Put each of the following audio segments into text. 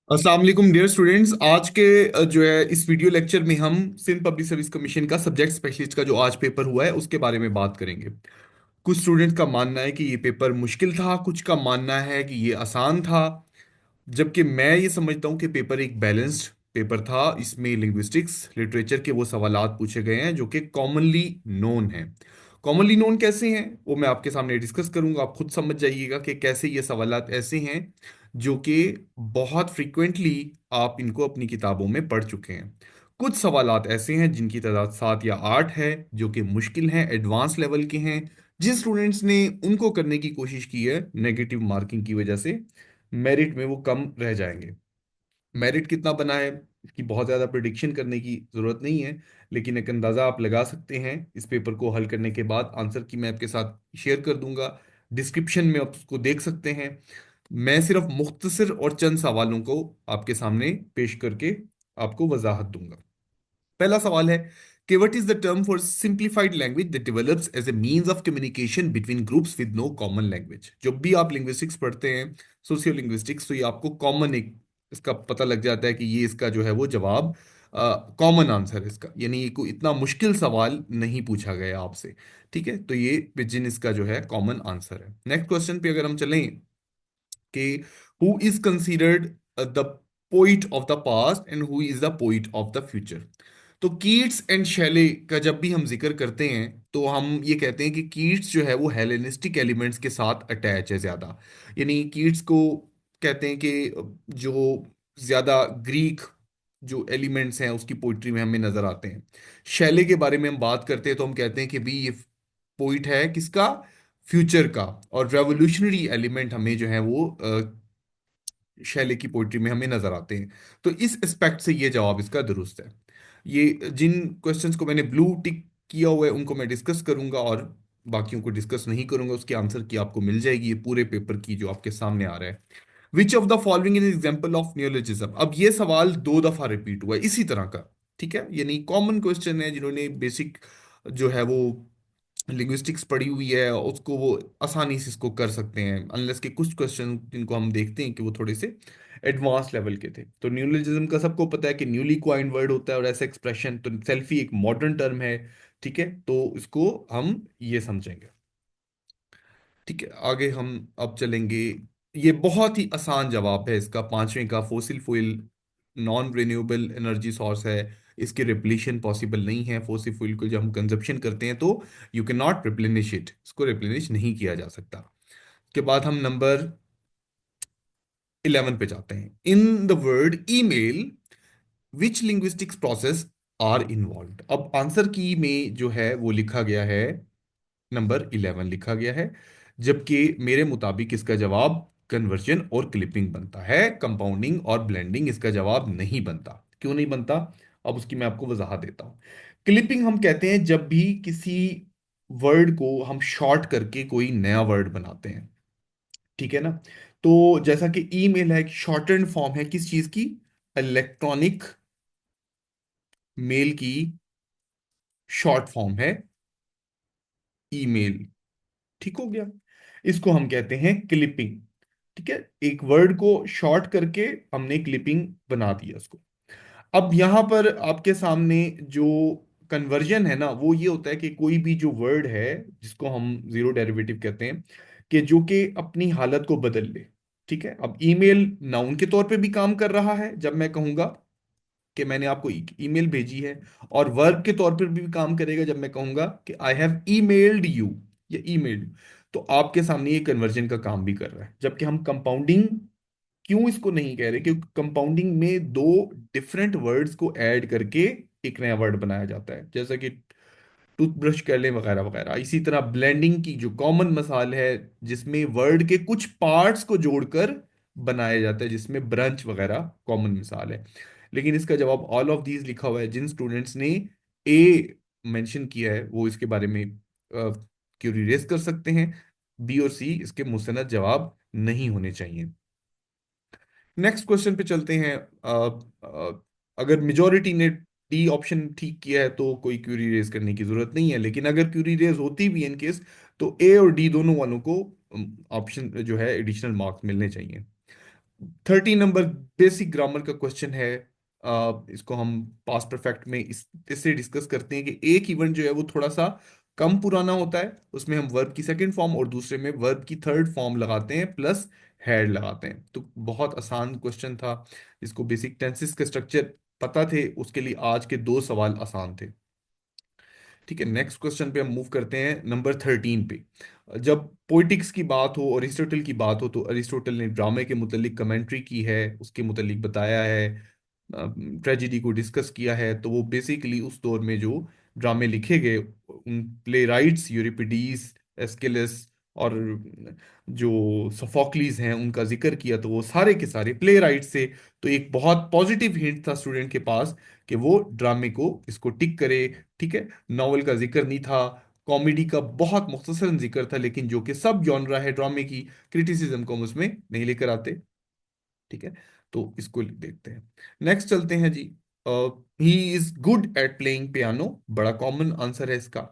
अस्सलाम वालेकुम dear students. आज के जो है इस वीडियो लेक्चर में हम सिंध पब्लिक सर्विस कमीशन का सब्जेक्ट स्पेशलिस्ट का जो आज पेपर हुआ है उसके बारे में बात करेंगे। कुछ स्टूडेंट्स का मानना है कि ये पेपर मुश्किल था, कुछ का मानना है कि ये आसान था, जबकि मैं ये समझता हूँ कि पेपर एक बैलेंस्ड पेपर था। इसमें लिंग्विस्टिक्स लिटरेचर के वो सवालात पूछे गए हैं जो कि कॉमनली नोन हैं। कॉमनली नोन कैसे हैं वो मैं आपके सामने डिस्कस करूंगा, आप खुद समझ जाइएगा कि कैसे ये सवालात ऐसे हैं जो कि बहुत फ्रीक्वेंटली आप इनको अपनी किताबों में पढ़ चुके हैं। कुछ सवालात ऐसे हैं जिनकी तादाद 7 या 8 है, जो कि मुश्किल हैं, एडवांस लेवल के हैं। जिन स्टूडेंट्स ने उनको करने की कोशिश की है, नेगेटिव मार्किंग की वजह से मेरिट में वो कम रह जाएंगे। मेरिट कितना बना है इसकी बहुत ज़्यादा प्रिडिक्शन करने की ज़रूरत नहीं है, लेकिन एक अंदाज़ा आप लगा सकते हैं। इस पेपर को हल करने के बाद आंसर की मैं आपके साथ शेयर कर दूंगा, डिस्क्रिप्शन में आप उसको देख सकते हैं। मैं सिर्फ मुख्तसर और चंद सवालों को आपके सामने पेश करके आपको वजाहत दूंगा। पहला सवाल है कि what is the term for simplified language that develops as a means of communication between groups with no common language. जब भी आप लिंग्विस्टिक्स पढ़ते हैं, सोशियो लिंग्विस्टिक्स, तो ये आपको कॉमन एक इसका पता लग जाता है कि ये इसका जो है वो जवाब कॉमन आंसर है इसका, यानी ये कोई इतना मुश्किल सवाल नहीं पूछा गया आपसे। ठीक है, तो ये पिजिन इसका जो है कॉमन आंसर है। नेक्स्ट क्वेश्चन पे अगर हम चलें कि who is considered the poet of the past and who is the poet of the future. तो कीट्स एंड शैले का जब भी हम जिक्र करते हैं तो हम ये कहते हैं कि कीट्स जो है वो हेलेनिस्टिक एलिमेंट्स के साथ अटैच है ज्यादा। यानी कीट्स को कहते हैं कि जो ज्यादा ग्रीक जो एलिमेंट्स हैं उसकी पोइट्री में हमें नजर आते हैं। शैले के बारे में हम बात करते हैं तो हम कहते हैं कि भी ये पोइट है किसका, फ्यूचर का। और रेवोल्यूशनरी एलिमेंट हमें जो है वो शैली की पोइट्री में हमें नजर आते हैं। तो इस एस्पेक्ट से ये जवाब इसका दुरुस्त है। ये जिन क्वेश्चंस को मैंने ब्लू टिक किया हुआ है उनको मैं डिस्कस करूंगा, और बाकियों को डिस्कस नहीं करूंगा। उसके आंसर की आपको मिल जाएगी ये पूरे पेपर की जो आपके सामने आ रहा है। Which of the following is example of नियोलॉजिज्म। अब ये सवाल 2 दफा रिपीट हुआ है इसी तरह का। ठीक है, यानी कॉमन क्वेश्चन है, जिन्होंने बेसिक जो है वो लिंग्विस्टिक्स पढ़ी हुई है उसको वो आसानी से इसको कर सकते हैं, अनलेस के कुछ क्वेश्चन जिनको हम देखते हैं कि वो थोड़े से एडवांस लेवल के थे। तो न्यूलिज्म का सबको पता है कि न्यूली क्वाइंड वर्ड होता है, और ऐसा एक्सप्रेशन तो सेल्फी एक मॉडर्न टर्म है। ठीक है, तो इसको हम ये समझेंगे। ठीक है, आगे हम अब चलेंगे। ये बहुत ही आसान जवाब है इसका, पांचवें का। Fossil fuel non renewable energy source है, इसकी रिप्लेशन पॉसिबल नहीं है। फोसिल फ्यूल को जब हम कंजप्शन करते हैं तो you can not replenish it, इसको रिप्लेनिश नहीं किया जा सकता। के बाद हम नंबर 11 पे जाते हैं। In the word email which linguistics process are involve. अब आंसर की में जो है वो लिखा गया है, नंबर 11 लिखा गया है, जबकि मेरे मुताबिक इसका जवाब कन्वर्जन और क्लिपिंग बनता है। कंपाउंडिंग और ब्लेंडिंग इसका जवाब नहीं बनता। क्यों नहीं बनता, अब उसकी मैं आपको वजाहत देता हूं। क्लिपिंग हम कहते हैं जब भी किसी वर्ड को हम शॉर्ट करके कोई नया वर्ड बनाते हैं। ठीक है ना। तो जैसा कि ईमेल है, एक शॉर्टेंड फॉर्म है किस चीज की, इलेक्ट्रॉनिक मेल की शॉर्ट फॉर्म है ईमेल। ठीक हो गया, इसको हम कहते हैं क्लिपिंग। ठीक है, एक वर्ड को शॉर्ट करके हमने क्लिपिंग बना दिया उसको। अब यहां पर आपके सामने जो कन्वर्जन है ना, वो ये होता है कि कोई भी जो वर्ड है जिसको हम जीरो डेरिवेटिव कहते हैं, कि जो कि अपनी हालत को बदल ले। ठीक है, अब ईमेल नाउन के तौर पे भी काम कर रहा है जब मैं कहूंगा कि मैंने आपको ईमेल भेजी है, और वर्ब के तौर पर भी काम करेगा जब मैं कहूंगा कि आई हैव ईमेल्ड यू या ईमेल्ड। तो आपके सामने ये कन्वर्जन का काम भी कर रहा है। जबकि हम कंपाउंडिंग क्यों इसको नहीं कह रहे, क्योंकि कंपाउंडिंग में दो डिफरेंट वर्ड्स को ऐड करके एक नया वर्ड बनाया जाता है, जैसा कि टूथब्रश कर लें वगैरह वगैरह। इसी तरह ब्लेंडिंग की जो कॉमन मसाल है, जिसमें वर्ड के कुछ पार्ट्स को जोड़कर बनाया जाता है, जिसमें ब्रंच वगैरह कॉमन मिसाल है। लेकिन इसका जवाब ऑल ऑफ दीज लिखा हुआ है। जिन स्टूडेंट्स ने ए मेंशन किया है वो इसके बारे में क्यूरी रेस कर सकते हैं। बी और सी इसके मुस्तनद जवाब नहीं होने चाहिए। नेक्स्ट क्वेश्चन पे चलते हैं। अगर मेजोरिटी ने डी ऑप्शन ठीक किया है तो कोई क्यूरी रेज करने की जरूरत नहीं है, लेकिन अगर क्यूरी रेज होती भी इन केस, तो ए और डी दोनों वालों को ऑप्शन जो है एडिशनल मार्क्स मिलने चाहिए। 30 नंबर बेसिक ग्रामर का क्वेश्चन है। इसको हम पास्ट परफेक्ट में इससे डिस्कस करते हैं कि एक इवेंट जो है वो थोड़ा सा कम पुराना होता है, उसमें हम वर्ब की सेकंड फॉर्म और दूसरे में वर्ब की थर्ड फॉर्म लगाते हैं प्लस हैड लगाते हैं। तो बहुत आसान क्वेश्चन था। इसको बेसिक टेंसेस के स्ट्रक्चर पता थे, उसके लिए आज के 2 सवाल आसान थे। ठीक है, नेक्स्ट क्वेश्चन पे हम मूव करते हैं नंबर 13 पे। जब पोइटिक्स की बात हो और अरिस्टोटल की बात हो तो अरिस्टोटल ने ड्रामे के मुतालिक कमेंट्री की है, उसके मुतालिक बताया है, ट्रेजेडी को डिस्कस किया है। तो वो बेसिकली उस दौर में जो ड्रामे लिखे गए, उन प्ले राइट्स यूरिपिडीज, एस्किलस और जो सोफोक्लीज हैं उनका जिक्र किया, तो वो सारे के सारे प्ले राइट्स से। तो एक बहुत पॉजिटिव हिंट था स्टूडेंट के पास कि वो ड्रामे को इसको टिक करे। ठीक है, नॉवल का जिक्र नहीं था, कॉमेडी का बहुत मुख्तसरन जिक्र था, लेकिन जो कि सब जॉनरा है ड्रामे की, क्रिटिसिज्म को हम उसमें नहीं लेकर आते। ठीक है, तो इसको देखते हैं। नेक्स्ट चलते हैं जी। He is good at playing piano, बड़ा कॉमन आंसर है इसका।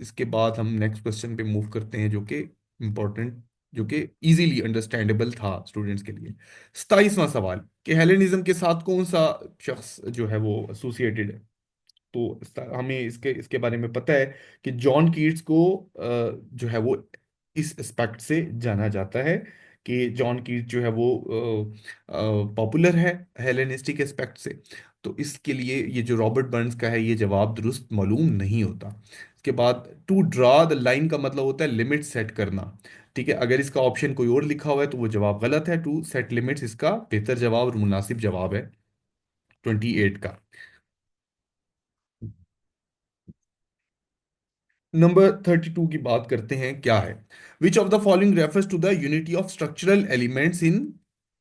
इसके बाद हम नेक्स्ट क्वेश्चन पे मूव करते हैं, जो कि इम्पोर्टेंट, जो कि इजीली अंडरस्टैंडेबल था स्टूडेंट्स के लिए। 27वां सवाल कि हेलेनिज्म के साथ कौन सा शख्स जो है वो एसोसिएटेड है। तो हमें इसके इसके बारे में पता है कि जॉन कीट्स को जो है वो इस एस्पेक्ट से जाना जाता है कि जॉन कीट्स जो है वो पॉपुलर है हेलेनिस्टिक एस्पेक्ट से। तो इसके लिए ये जो रॉबर्ट बर्न्स का है ये जवाब दुरुस्त मालूम नहीं होता। इसके बाद टू ड्रा द लाइन का मतलब होता है लिमिट सेट करना। ठीक है, अगर इसका ऑप्शन कोई और लिखा हुआ है तो वो जवाब गलत है। टू सेट लिमिट्स इसका बेहतर जवाब और मुनासिब जवाब है 28 का। नंबर 32 की बात करते हैं, क्या है? Which of the following refers to the unity of structural elements in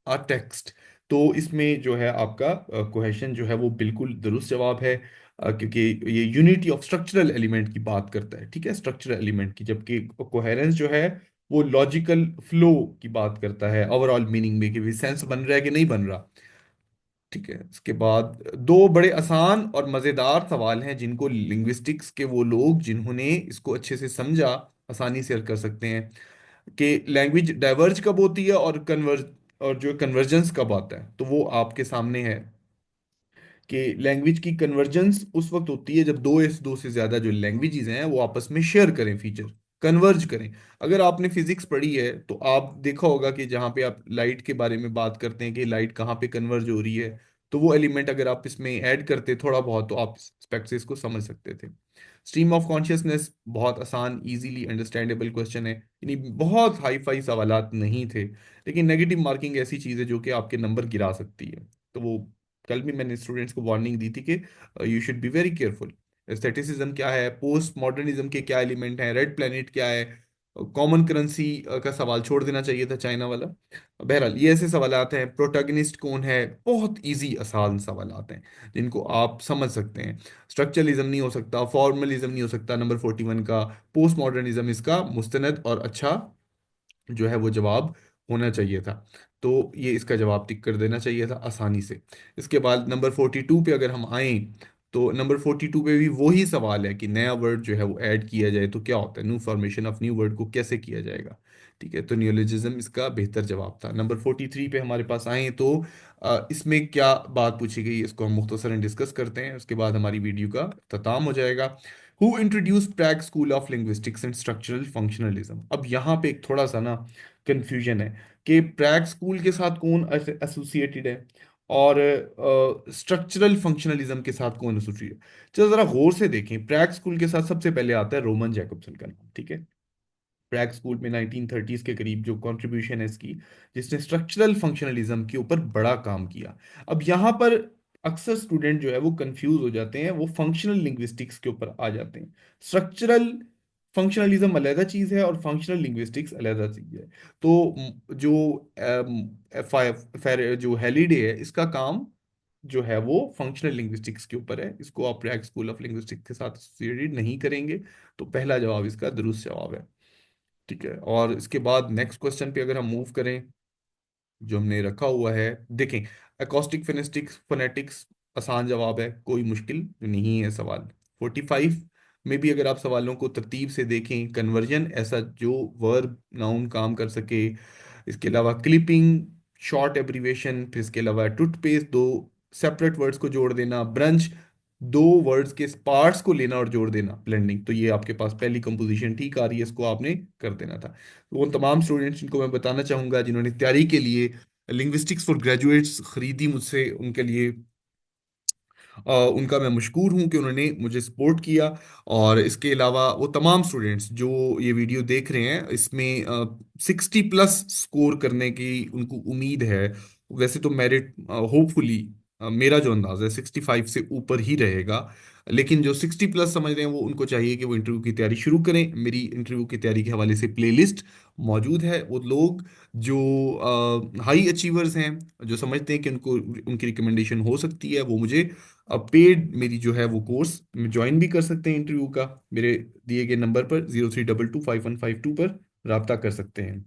a text. तो इसमें जो है आपका क्वेश्चन जो है वो बिल्कुल दुरुस्त जवाब है, क्योंकि ये यूनिटी ऑफ स्ट्रक्चरल एलिमेंट की बात करता है। ठीक है, स्ट्रक्चरल एलिमेंट की, जबकि कोहेरेंस जो है वो लॉजिकल फ्लो की बात करता है, ओवरऑल मीनिंग में कि सेंस बन रहा है कि नहीं बन रहा। ठीक है, इसके बाद दो बड़े आसान और मजेदार सवाल हैं जिनको लिंग्विस्टिक्स के वो लोग जिन्होंने इसको अच्छे से समझा आसानी से हल कर सकते हैं। कि लैंग्वेज डाइवर्ज कब होती है और कन्वर्ज, और जो कन्वर्जेंस कब आता है, तो वो आपके सामने है कि लैंग्वेज की कन्वर्जेंस उस वक्त होती है जब दो से ज्यादा जो लैंग्वेजेस हैं वो आपस में शेयर करें फीचर, कन्वर्ज करें। अगर आपने फिजिक्स पढ़ी है तो आप देखा होगा कि जहाँ पे आप लाइट के बारे में बात करते हैं कि लाइट कहाँ पे कन्वर्ज हो रही है, तो वो एलिमेंट अगर आप इसमें ऐड करते थोड़ा बहुत तो आप स्पेक्ट से इसको समझ सकते थे। स्ट्रीम ऑफ कॉन्शियसनेस बहुत आसान इजीली अंडरस्टैंडेबल क्वेश्चन है, यानी बहुत हाई फाई सवालात नहीं थे, लेकिन नेगेटिव मार्किंग ऐसी चीज़ है जो कि आपके नंबर गिरा सकती है। तो वो कल भी मैंने स्टूडेंट्स को वार्निंग दी थी कि you should be very careful. Aestheticism क्या है, पोस्ट मॉडर्निज्म के क्या एलिमेंट हैं, रेड प्लेनेट क्या है, कॉमन करेंसी का सवाल छोड़ देना चाहिए था, चाइना वाला। बहरहाल ये ऐसे सवाल आते हैं। प्रोटैगनिस्ट कौन है, बहुत इजी आसान सवाल आते हैं जिनको आप समझ सकते हैं। स्ट्रक्चरलिज्म नहीं हो सकता, फॉर्मलिज्म नहीं हो सकता नंबर 41 का। पोस्ट मॉडर्निज्म इसका मुस्तनद और अच्छा जो है वो जवाब होना चाहिए था। तो ये इसका जवाब टिक कर देना चाहिए था आसानी से। इसके बाद नंबर 42 पे अगर हम आए, तो नंबर 42 पे भी वही सवाल है कि नया वर्ड जो है वो ऐड किया जाए तो क्या होता है, new formation of new word को कैसे किया जाएगा। ठीक है, तो नियोलॉजिज्म इसका बेहतर जवाब था। नंबर 43 पे हमारे पास आए तो इसमें क्या बात पूछी गई इसको हम मुख्तसरन डिस्कस करते हैं, उसके बाद हमारी वीडियो का अख्ताम हो जाएगा। Who introduce Prague school of linguistics and structural functionalism. अब यहाँ पे एक थोड़ा सा ना कंफ्यूजन है कि प्रैग स्कूल के साथ कौन एसोसिएटेड है और स्ट्रक्चरल फंक्शनलिज्म के साथ कौन एसोसिएटेड है। चलो जरा गौर से देखें, प्रैग स्कूल के साथ सबसे पहले आता है रोमन जैकobson का नाम। ठीक है, प्रैग स्कूल में 1930s के करीब जो कंट्रीब्यूशन है इसकी, जिसने स्ट्रक्चरल फंक्शनलिज्म के ऊपर बड़ा काम किया। अब यहाँ पर अक्सर स्टूडेंट जो है वो कंफ्यूज हो जाते हैं, वो फंक्शनल लिंग्विस्टिक्स के ऊपर आ जाते हैं। स्ट्रक्चरल फंक्शनलिज्म अलग चीज़ है और फंक्शनल लिंग्विस्टिक्स अलग चीज़ है। तो जो जो हेलिडे है इसका काम जो है वो फंक्शनल लिंग्विस्टिक्स के ऊपर है, इसको आप प्रैग स्कूल ऑफ लिंग्विस्टिक्स के साथ एसोसिएटेड नहीं करेंगे। तो पहला जवाब इसका दुरुस्त जवाब है। ठीक है, और इसके बाद नेक्स्ट क्वेश्चन पे अगर हम मूव करें जो हमने रखा हुआ है, देखें। अकॉस्टिक फिनेस्टिक्स फोनेटिक्स आसान जवाब है, कोई मुश्किल नहीं है सवाल। 45 में भी अगर आप सवालों को तरतीब से देखें, कन्वर्जन ऐसा जो वर्ब नाउन काम कर सके। इसके अलावा क्लिपिंग, शॉर्ट एब्रीवेशन, फिर इसके अलावा टूथपेस्ट, दो सेपरेट वर्ड्स को जोड़ देना, ब्रंच, दो वर्ड्स के पार्ट्स को लेना और जोड़ देना, ब्लेंडिंग। तो ये आपके पास पहली कंपोजिशन ठीक आ रही है, इसको आपने कर देना था। तो वो तमाम स्टूडेंट्स जिनको मैं बताना चाहूंगा जिन्होंने तैयारी के लिए लिंग्विस्टिक्स फॉर ग्रेजुएट्स खरीदी मुझसे, उनके लिए उनका मैं मशकूर हूँ कि उन्होंने मुझे सपोर्ट किया। और इसके अलावा वो तमाम स्टूडेंट्स जो ये वीडियो देख रहे हैं, इसमें 60+ स्कोर करने की उनको उम्मीद है। वैसे तो मेरिट होपफुली, मेरा जो अंदाज़ है 65 से ऊपर ही रहेगा, लेकिन जो 60+ समझ रहे हैं वो उनको चाहिए कि वो इंटरव्यू की तैयारी शुरू करें। मेरी इंटरव्यू की तैयारी के हवाले से प्लेलिस्ट मौजूद है। वो लोग जो हाई अचीवर्स हैं, जो समझते हैं कि उनको उनकी रिकमेंडेशन हो सकती है, वो मुझे अब पेड मेरी जो है वो कोर्स में ज्वाइन भी कर सकते हैं इंटरव्यू का। मेरे दिए गए नंबर पर 0322515152 पर राब्ता कर सकते हैं।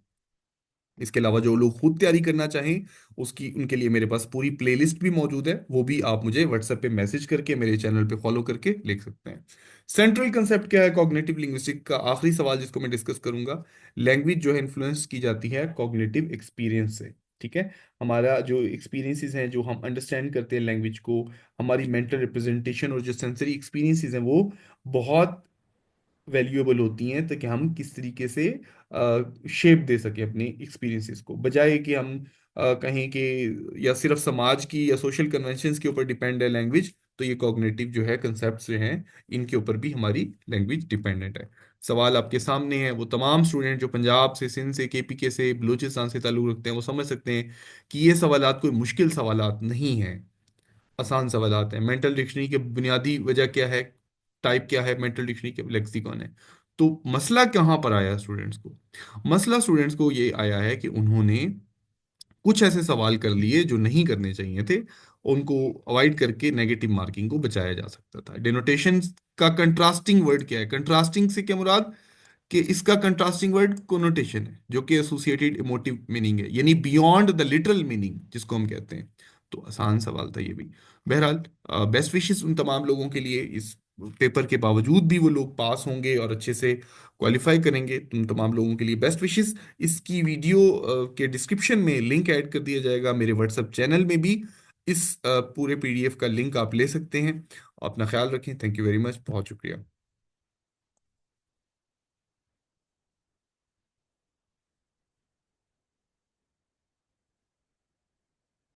इसके अलावा जो लोग खुद तैयारी करना चाहें, उसकी उनके लिए मेरे पास पूरी प्लेलिस्ट भी मौजूद है, वो भी आप मुझे व्हाट्सएप पे मैसेज करके मेरे चैनल पे फॉलो करके लिख सकते हैं। सेंट्रल कंसेप्ट क्या है कॉग्निटिव लिंग्विस्टिक का? आखिरी सवाल जिसको मैं डिस्कस करूंगा। लैंग्वेज जो है इन्फ्लुएंस की जाती है कॉग्निटिव एक्सपीरियंस से। ठीक है, हमारा जो एक्सपीरियंसेस हैं, जो हम अंडरस्टैंड करते हैं लैंग्वेज को, हमारी मेंटल रिप्रेजेंटेशन और जो सेंसरी एक्सपीरियंसेस हैं, वो बहुत वैल्यूएबल होती हैं, ताकि हम किस तरीके से शेप दे सकें अपने एक्सपीरियंसेस को, बजाय कि हम कहें कि या सिर्फ समाज की या सोशल कन्वेंशंस के ऊपर डिपेंड है लैंग्वेज। तो ये कॉग्निटिव जो है कंसेप्ट जो हैं, इनके ऊपर भी हमारी लैंग्वेज डिपेंडेंट है। सवाल आपके सामने है, वो तमाम स्टूडेंट जो पंजाब से, सिंध से, केपीके से, बलूचिस्तान से ताल्लुक रखते हैं, वो समझ सकते हैं कि ये सवालात कोई मुश्किल सवालात नहीं हैं, आसान सवालात हैं। मेंटल डिक्शनरी के बुनियादी वजह क्या है, टाइप क्या है मेंटल डिक्शनरी के, लेक्सिकॉन है। तो मसला कहाँ पर आया स्टूडेंट्स को? मसला स्टूडेंट्स को ये आया है कि उन्होंने कुछ ऐसे सवाल कर लिए जो नहीं करने चाहिए थे, उनको अवॉइड करके नेगेटिव मार्किंग को बचाया जा सकता था। डिनोटेशन का कंट्रास्टिंग वर्ड क्या है? कंट्रास्टिंग से क्या मुराद कि इसका कंट्रास्टिंग वर्ड कोनोटेशन है, जो कि एसोसिएटेड इमोटिव मीनिंग है, यानी बियॉन्ड द लिटरल मीनिंग जिसको हम कहते हैं। तो आसान सवाल था ये भी। बहरहाल, बेस्ट विशेस उन तमाम लोगों के लिए, इस पेपर के बावजूद भी वो लोग पास होंगे और अच्छे से क्वालिफाई करेंगे। तुम तमाम लोगों के लिए बेस्ट विशेस। इसकी वीडियो के डिस्क्रिप्शन में लिंक ऐड कर दिया जाएगा, मेरे व्हाट्सएप चैनल में भी इस पूरे पीडीएफ का लिंक आप ले सकते हैं। अपना ख्याल रखें। थैंक यू वेरी मच, बहुत शुक्रिया।